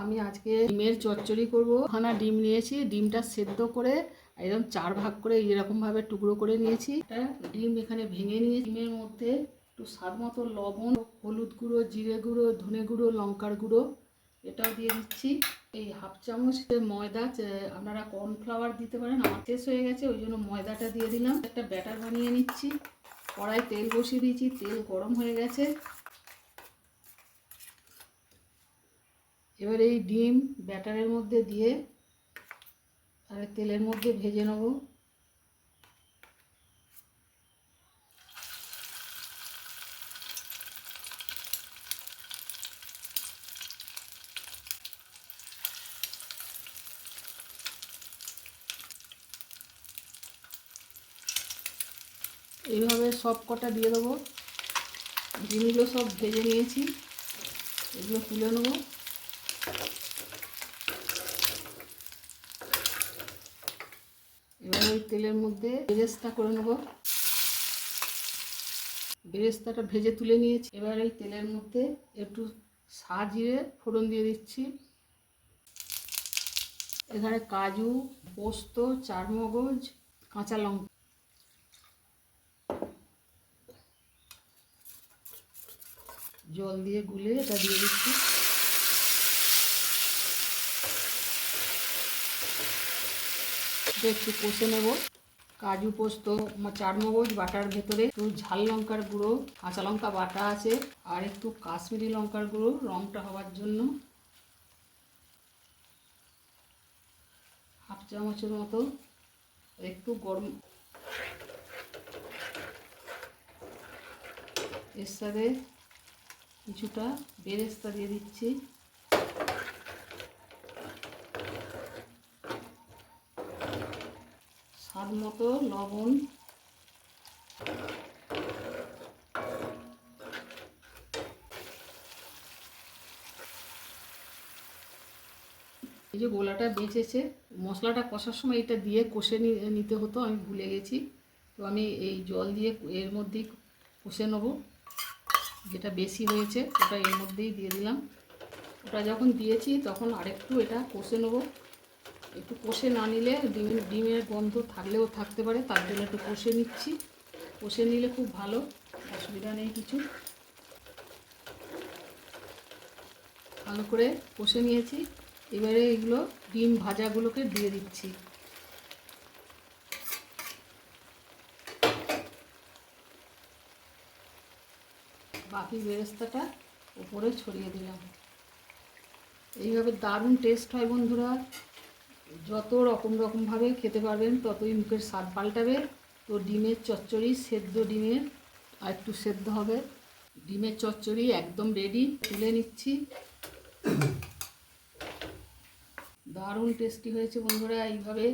আমি আজকে ডিমের চচ্চড়ি করব। খানা ডিম নিয়েছি, ডিমটা সেদ্ধ করে একদম 4 ভাগ করে এরকমভাবে টুকরো করে নিয়েছি। একটা ডিম এখানে ভেঙে নিয়ে ডিমের মধ্যে একটু স্বাদ মতো লবণ, হলুদ গুঁড়ো, জিরে গুঁড়ো, ধনে গুঁড়ো, লঙ্কার গুঁড়ো এটাও দিয়ে দিচ্ছি। এই হাফ চামচ ময়দা, আপনারা কর্নফ্লাওয়ার দিতে পারেন, আমার শেষ হয়ে গেছে ওই জন্য ময়দাটা দিয়ে দিলাম। একটা ব্যাটার বানিয়ে নিচ্ছি। কড়াই তেল বসিয়ে দিয়েছি, তেল গরম হয়ে গেছে। এবার এই ডিম ব্যাটারের মধ্যে দিয়ে আর তেলের মধ্যে ভেজে নেব। এইভাবে সব কটা দিয়ে দেবো। ডিমগুলো সব ভেজে নিয়েছি, এগুলো তুলে নেব। এবার ওই তেলের মধ্যে বেরেস্তা করে নেব। বেরেস্তাটা ভেজে তুলে নিয়েছি। এবার এই তেলের মধ্যে একটু সাজিয়ে ফোড়ন দিয়ে দিচ্ছি। এখানে কাজু, পোস্ত, চারমগজ, কাঁচা লঙ্কা, জল দিয়ে গুলে এটা দিয়ে দিচ্ছি। একটু কষে নেব। কাজু, পোস্ত, চারমগজ বাটার ভেতরে একটু ঝাল লঙ্কার গুঁড়ো, কাঁচা লঙ্কা বাটা আছে, আর একটু কাশ্মীরি লঙ্কার গুঁড়ো রঙটা হওয়ার জন্য হাফ চামচের মতো। একটু গরম, এর সাথে কিছুটা বেরেস্তা দিয়ে দিচ্ছি। স্বাদ মতো লবণ, এই যে গোলাটা বেঁচেছে, মশলাটা কষার সময় এটা দিয়ে কষে নিতে হতো, আমি ভুলে গেছি। তো আমি এই জল দিয়ে এর মধ্যেই কষে নেবো। যেটা বেশি হয়েছে ওটা এর মধ্যেই দিয়ে দিলাম। ওটা যখন দিয়েছি তখন আরেকটু এটা কষে নেবো। একটু কষে না নিলে ডিমের গন্ধ থাকলেও থাকতে পারে, তার জন্য একটু কষে নিচ্ছি। কষে নিলে খুব ভালো, অসুবিধা নেই কিছু। ভালো করে কষে নিয়েছি। এবারে এগুলো ডিম ভাজাগুলোকে দিয়ে দিচ্ছি। বাকি বেরেস্তাটা উপরে ছড়িয়ে দিলাম। এইভাবে দারুণ টেস্ট হয় বন্ধুরা। যত রকমভাবে খেতে পারবেন ততই মুখের স্বাদ পাল্টাবে। তো ডিমের চচ্চড়ি, সেদ্ধ ডিমের আর একটু সেদ্ধ হবে। ডিমের চচ্চড়ি একদম রেডি, তুলে নিচ্ছি। দারুণ টেস্টি হয়েছে বন্ধুরা। এইভাবে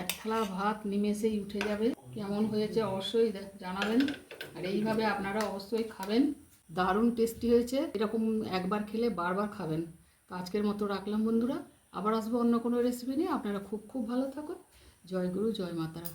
এক থালা ভাত নিমেষেই উঠে যাবে। কেমন হয়েছে অবশ্যই জানাবেন, আর এইভাবে আপনারা অবশ্যই খাবেন। দারুণ টেস্টি হয়েছে, এরকম একবার খেলে বারবার খাবেন। তো আজকের মতো রাখলাম বন্ধুরা, আবার আসবো অন্য কোনো রেসিপি নিয়ে। আপনারা খুব ভালো থাকুন। জয় গুরু, জয় মাতারা।